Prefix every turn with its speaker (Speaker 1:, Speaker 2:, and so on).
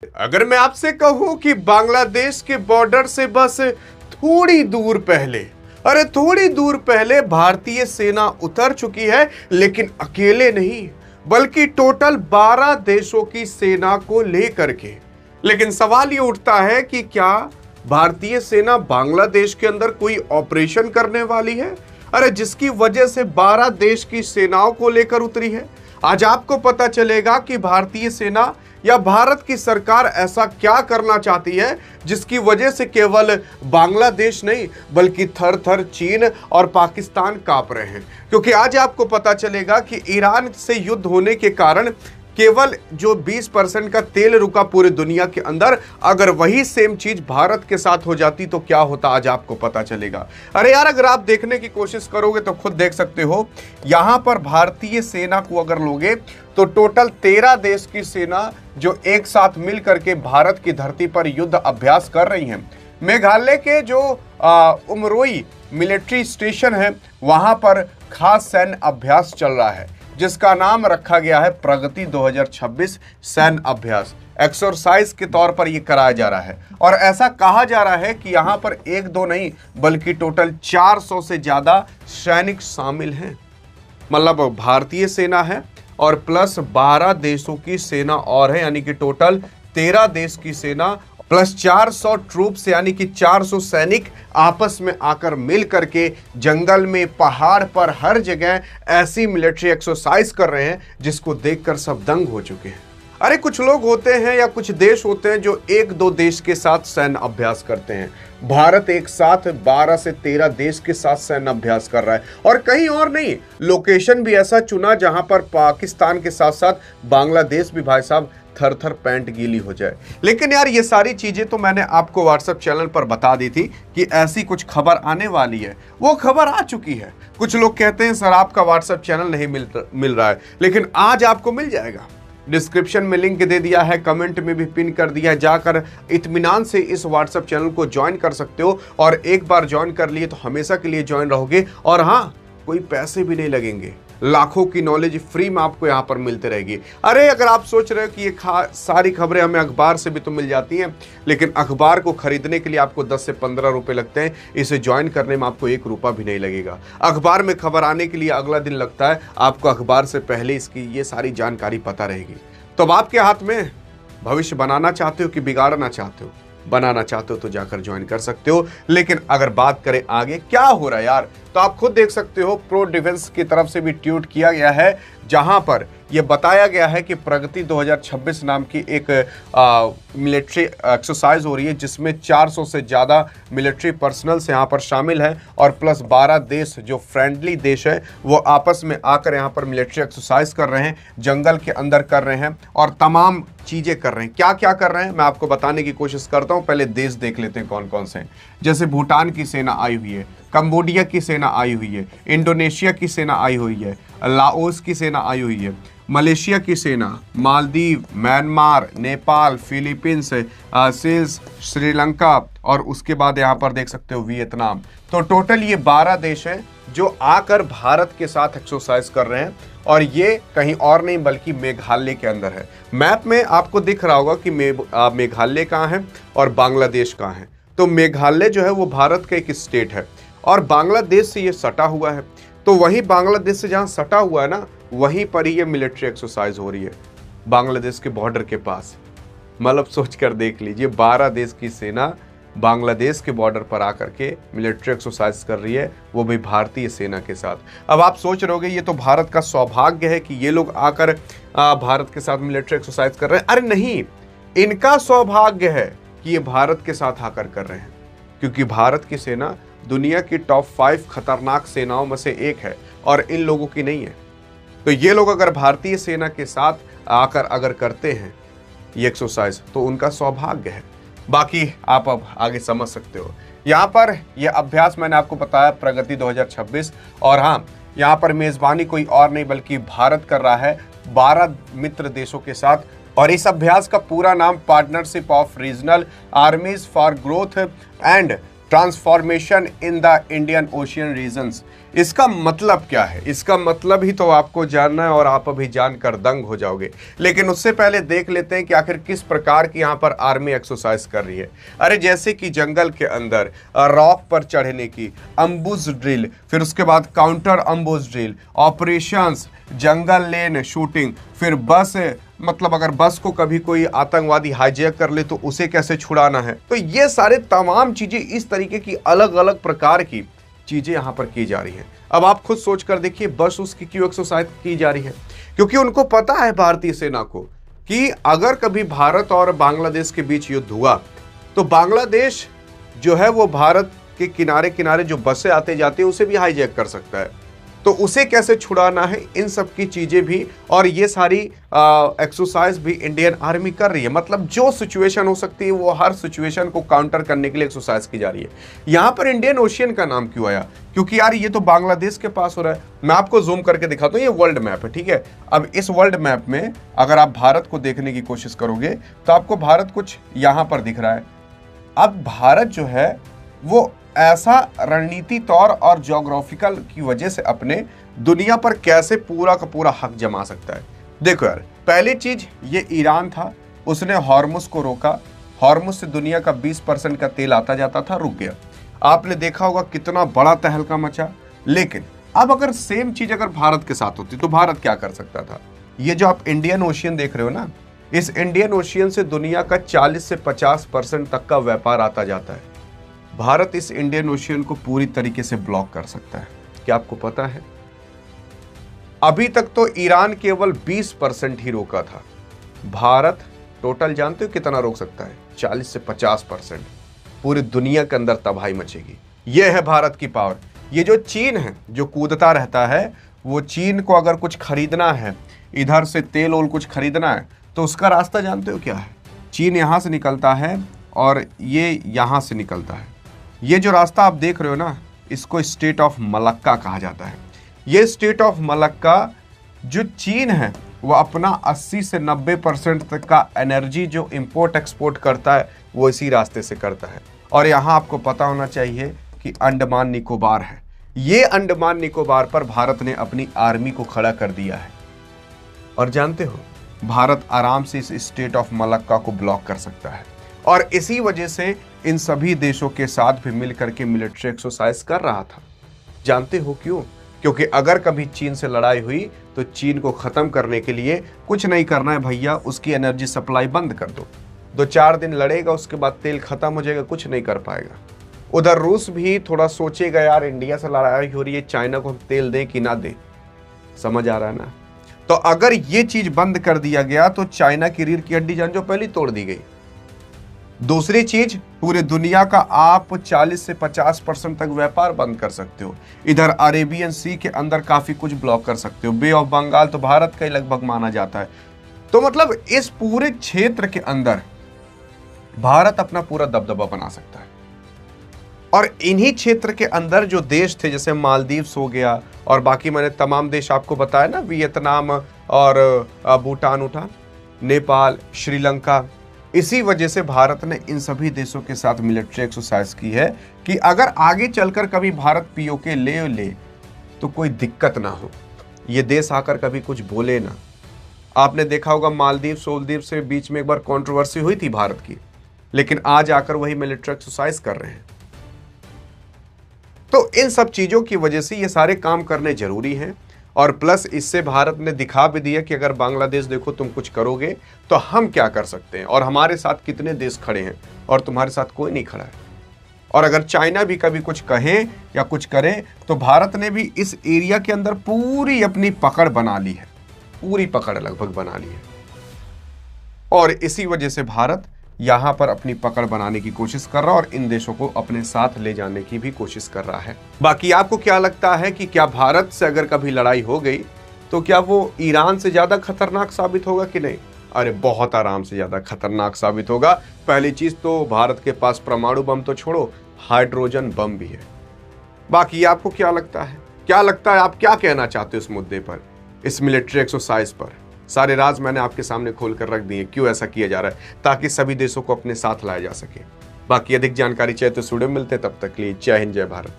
Speaker 1: अगर मैं आपसे कहूं कि बांग्लादेश के बॉर्डर से बस थोड़ी दूर पहले, अरे थोड़ी दूर पहले भारतीय सेना उतर चुकी है, लेकिन अकेले नहीं बल्कि टोटल 12 देशों की सेना को लेकर के। लेकिन सवाल ये उठता है कि क्या भारतीय सेना बांग्लादेश के अंदर कोई ऑपरेशन करने वाली है, अरे जिसकी वजह से 12 देश की सेनाओं को लेकर उतरी है। आज आपको पता चलेगा कि भारतीय सेना या भारत की सरकार ऐसा क्या करना चाहती है जिसकी वजह से केवल बांग्लादेश नहीं बल्कि थर थर चीन और पाकिस्तान कांप रहे हैं। क्योंकि आज आपको पता चलेगा कि ईरान से युद्ध होने के कारण केवल जो 20% का तेल रुका पूरी दुनिया के अंदर, अगर वही सेम चीज भारत के साथ हो जाती तो क्या होता, आज आपको पता चलेगा। अरे यार, अगर आप देखने की कोशिश करोगे तो खुद देख सकते हो, यहां पर भारतीय सेना को अगर लोगे तो टोटल 13 देश की सेना जो एक साथ मिल करके भारत की धरती पर युद्ध अभ्यास कर रही है। मेघालय के जो उमरोई मिलिट्री स्टेशन है, वहां पर खास सैन्य अभ्यास चल रहा है जिसका नाम रखा गया है प्रगति 2026 सैन्य अभ्यास। एक्सरसाइज के तौर पर यह कराया जा रहा है और ऐसा कहा जा रहा है कि यहां पर एक दो नहीं बल्कि टोटल 400 से ज्यादा सैनिक शामिल हैं। मतलब भारतीय सेना है और प्लस 12 देशों की सेना और है, यानी कि टोटल 13 देश की सेना प्लस 400 ट्रूप्स यानी कि 400 सैनिक आपस में आकर मिल करके जंगल में, पहाड़ पर, हर जगह ऐसी मिलिट्री एक्सरसाइज कर रहे हैं जिसको देखकर सब दंग हो चुके हैं। अरे कुछ लोग होते हैं या कुछ देश होते हैं जो एक दो देश के साथ सैन्य अभ्यास करते हैं। भारत एक साथ 12 से 13 देश के साथ सैन्य अभ्यास कर रहा है और कहीं और नहीं, लोकेशन भी ऐसा चुना जहां पर पाकिस्तान के साथ साथ बांग्लादेश भी भाई साहब थर थर पैंट गीली हो जाए। लेकिन यार ये सारी चीजें तो मैंने आपको व्हाट्सएप चैनल पर बता दी थी कि ऐसी कुछ खबर आने वाली है, वो खबर आ चुकी है। कुछ लोग कहते हैं सर आपका व्हाट्सएप चैनल नहीं मिल रहा है, लेकिन आज आपको मिल जाएगा। डिस्क्रिप्शन में लिंक दे दिया है, कमेंट में भी पिन कर दिया है, जाकर इत्मीनान से इस व्हाट्सएप चैनल को ज्वाइन कर सकते हो और एक बार ज्वाइन कर लिए तो हमेशा के लिए ज्वाइन रहोगे। और हाँ, कोई पैसे भी नहीं लगेंगे, लाखों की नॉलेज फ्री में आपको यहाँ पर मिलती रहेगी। अरे अगर आप सोच रहे हो कि ये सारी खबरें हमें अखबार से भी तो मिल जाती हैं, लेकिन अखबार को खरीदने के लिए आपको 10 से 15 रुपए लगते हैं, इसे ज्वाइन करने में आपको 1 रुपया भी नहीं लगेगा। अखबार में खबर आने के लिए अगला दिन लगता है, आपको अखबार से पहले इसकी ये सारी जानकारी पता रहेगी। तो अब आपके हाथ में, भविष्य बनाना चाहते हो कि बिगाड़ना चाहते हो? बनाना चाहते हो तो जाकर ज्वाइन कर सकते हो। लेकिन अगर बात करें आगे क्या हो रहा है यार, तो आप खुद देख सकते हो, प्रो डिफेंस की तरफ से भी ट्वीट किया गया है जहां पर यह बताया गया है कि प्रगति 2026 नाम की एक मिलिट्री एक्सरसाइज हो रही है जिसमें 400 से ज़्यादा मिलिट्री पर्सनल्स यहाँ पर शामिल हैं और प्लस 12 देश जो फ्रेंडली देश है वो आपस में आकर यहाँ पर मिलिट्री एक्सरसाइज कर रहे हैं, जंगल के अंदर कर रहे हैं और तमाम चीज़ें कर रहे हैं। क्या क्या कर रहे हैं मैं आपको बताने की कोशिश करता हूँ। पहले देश देख लेते हैं कौन कौन से हैं। जैसे भूटान की सेना आई हुई है, कंबोडिया की सेना आई हुई है, इंडोनेशिया की सेना आई हुई है, लाओस की सेना आई हुई है, मलेशिया की सेना, Maldives, Myanmar, Nepal, Philippines, Seychelles, Sri Lanka और उसके बाद यहाँ पर देख सकते हो वियतनाम। तो टोटल ये 12 देश हैं जो आकर भारत के साथ एक्सरसाइज कर रहे हैं और ये कहीं और नहीं बल्कि मेघालय के अंदर है। मैप में आपको दिख रहा होगा कि मेघालय कहाँ है और बांग्लादेश कहाँ है। तो मेघालय जो है वो भारत का एक स्टेट है और बांग्लादेश से ये सटा हुआ है। तो वही बांग्लादेश से जहाँ सटा हुआ है ना, वहीं पर ही ये मिलिट्री एक्सरसाइज हो रही है, बांग्लादेश के बॉर्डर के पास। मतलब सोच कर देख लीजिए, 12 देश की सेना बांग्लादेश के बॉर्डर पर आकर के मिलिट्री एक्सरसाइज कर रही है, वो भी भारतीय सेना के साथ। अब आप सोच रहे होगे ये तो भारत का सौभाग्य है कि ये लोग आकर भारत के साथ मिलिट्री एक्सरसाइज कर रहे हैं। अरे नहीं, इनका सौभाग्य है कि ये भारत के साथ आकर कर रहे हैं, क्योंकि भारत की सेना दुनिया की टॉप 5 खतरनाक सेनाओं में से एक है और इन लोगों की नहीं है। तो ये लोग अगर भारतीय सेना के साथ आकर अगर करते हैं ये एक्सरसाइज तो उनका सौभाग्य है। बाकी आप अब आगे समझ सकते हो। यहाँ पर यह अभ्यास मैंने आपको बताया प्रगति 2026 और हाँ, यहाँ पर मेजबानी कोई और नहीं बल्कि भारत कर रहा है 12 मित्र देशों के साथ। और इस अभ्यास का पूरा नाम partnership of regional armies for growth and transformation in the Indian Ocean regions इसका मतलब क्या है? इसका मतलब ही तो आपको जानना है और आप अभी जानकर दंग हो जाओगे। लेकिन उससे पहले देख लेते हैं कि आखिर किस प्रकार की यहां पर आर्मी एक्सरसाइज कर रही है। अरे जैसे कि जंगल के अंदर रॉक पर चढ़ने की अम्बुश ड्रिल, फिर उसके बाद काउंटर अम्बुश ड्रिल, ऑपरेशंस, जंगल लेन शूटिंग, फिर बस, मतलब अगर बस को कभी कोई आतंकवादी हाईजैक कर ले तो उसे कैसे छुड़ाना है। तो ये सारे तमाम चीजें, इस तरीके की अलग अलग प्रकार की चीजें यहां पर की जा रही हैं। अब आप खुद सोच कर देखिए, बस उसकी क्यों एक्सरसाइज की जा रही है? क्योंकि उनको पता है भारतीय सेना को कि अगर कभी भारत और बांग्लादेश के बीच युद्ध हुआ तो बांग्लादेश जो है वो भारत के किनारे किनारे जो बसें आते जाते हैं उसे भी हाईजैक कर सकता है। तो उसे कैसे छुड़ाना है, इन सब की चीजें भी और ये सारी एक्सरसाइज भी इंडियन आर्मी कर रही है। मतलब जो सिचुएशन हो सकती है वो हर सिचुएशन को काउंटर करने के लिए एक्सरसाइज की जा रही है। यहां पर इंडियन ओशियन का नाम क्यों आया? क्योंकि यार ये तो बांग्लादेश के पास हो रहा है। मैं आपको जूम करके दिखाता हूं, ये वर्ल्ड मैप है, ठीक है। अब इस वर्ल्ड मैप में अगर आप भारत को देखने की कोशिश करोगे तो आपको भारत कुछ यहां पर दिख रहा है। अब भारत जो है वो ऐसा रणनीति तौर और ज्योग्राफिकल की वजह से अपने दुनिया पर कैसे पूरा का पूरा हक जमा सकता है। देखो यार, पहली चीज ये ईरान था, उसने हॉर्मुज को रोका। हॉर्मुज से दुनिया का 20% का तेल आता जाता था, रुक गया। आपने देखा होगा कितना बड़ा तहलका मचा। लेकिन अब अगर सेम चीज अगर भारत के साथ होती तो भारत क्या कर सकता था? ये जो आप इंडियन ओशियन देख रहे हो ना, इस इंडियन ओशियन से दुनिया का 40 से 50% तक का व्यापार आता जाता है। भारत इस इंडियन ओशियन को पूरी तरीके से ब्लॉक कर सकता है। क्या आपको पता है? अभी तक तो ईरान केवल 20% ही रोका था। भारत टोटल जानते हो कितना रोक सकता है? 40 से 50%। पूरी दुनिया के अंदर तबाही मचेगी। यह है भारत की पावर। ये जो चीन है जो कूदता रहता है, वो चीन को अगर कुछ खरीदना है, इधर से तेल और कुछ खरीदना है, तो उसका रास्ता जानते हो क्या है? चीन यहां से निकलता है और ये यहां से निकलता है। ये जो रास्ता आप देख रहे हो ना, इसको स्टेट ऑफ मलक्का कहा जाता है। ये स्टेट ऑफ मलक्का जो चीन है वो अपना 80 से 90% तक का एनर्जी जो इंपोर्ट एक्सपोर्ट करता है वो इसी रास्ते से करता है। और यहाँ आपको पता होना चाहिए कि अंडमान निकोबार है। ये अंडमान निकोबार पर भारत ने अपनी आर्मी को खड़ा कर दिया है। और जानते हो, भारत आराम से इस स्टेट ऑफ मलक्का को ब्लॉक कर सकता है। और इसी वजह से इन सभी देशों के साथ भी मिलकर के मिलिट्री एक्सरसाइज कर रहा था। जानते हो क्यों? क्योंकि अगर कभी चीन से लड़ाई हुई तो चीन को खत्म करने के लिए कुछ नहीं करना है भैया, उसकी एनर्जी सप्लाई बंद कर दो। 2-4 दिन लड़ेगा, उसके बाद तेल खत्म हो जाएगा, कुछ नहीं कर पाएगा। उधर रूस भी थोड़ा सोचेगा, यार इंडिया से लड़ाई हो रही है, चाइना को हम तेल दें कि ना दें। समझ आ रहा है ना? तो अगर ये चीज बंद कर दिया गया तो चाइना की रीढ़ की हड्डी जान जो पहले तोड़ दी गई। दूसरी चीज, पूरे दुनिया का आप 40 से 50% तक व्यापार बंद कर सकते हो। इधर अरेबियन सी के अंदर काफी कुछ ब्लॉक कर सकते हो। बे ऑफ बंगाल तो भारत का ही लगभग माना जाता है। तो मतलब इस पूरे क्षेत्र के अंदर भारत अपना पूरा दबदबा बना सकता है। और इन्हीं क्षेत्र के अंदर जो देश थे, जैसे मालदीव्स हो गया और बाकी मैंने तमाम देश आपको बताया ना, वियतनाम और भूटान, नेपाल, श्रीलंका, इसी वजह से भारत ने इन सभी देशों के साथ मिलिट्री एक्सरसाइज की है कि अगर आगे चलकर कभी भारत पीओके ले तो कोई दिक्कत ना हो, ये देश आकर कभी कुछ बोले ना। आपने देखा होगा मालदीव सोलदीव से बीच में एक बार कंट्रोवर्सी हुई थी भारत की, लेकिन आज आकर वही मिलिट्री एक्सरसाइज कर रहे हैं। तो इन सब चीजों की वजह से ये सारे काम करने जरूरी हैं। और प्लस इससे भारत ने दिखा भी दिया कि अगर बांग्लादेश देखो तुम कुछ करोगे तो हम क्या कर सकते हैं, और हमारे साथ कितने देश खड़े हैं और तुम्हारे साथ कोई नहीं खड़ा है। और अगर चाइना भी कभी कुछ कहे या कुछ करे तो भारत ने भी इस एरिया के अंदर पूरी अपनी पकड़ बना ली है, पूरी पकड़ लगभग बना ली है। और इसी वजह से भारत यहां पर अपनी पकड़ बनाने की कोशिश कर रहा है और इन देशों को अपने साथ ले जाने की भी कोशिश कर रहा है। बाकी आपको क्या लगता है कि क्या भारत से अगर कभी लड़ाई हो गई तो क्या वो ईरान से ज्यादा खतरनाक साबित होगा कि नहीं? अरे बहुत आराम से ज्यादा खतरनाक साबित होगा। पहली चीज तो भारत के पास परमाणु बम तो छोड़ो, हाइड्रोजन बम भी है। बाकी आपको क्या लगता है? आप क्या कहना चाहते हो इस मुद्दे पर, इस मिलिट्री एक्सरसाइज पर? सारे राज मैंने आपके सामने खोल कर रख दिए, क्यों ऐसा किया जा रहा है, ताकि सभी देशों को अपने साथ लाया जा सके। बाकी अधिक जानकारी चाहिए तो स्टूडियो मिलते, तब तक के लिए जय हिंद, जय भारत।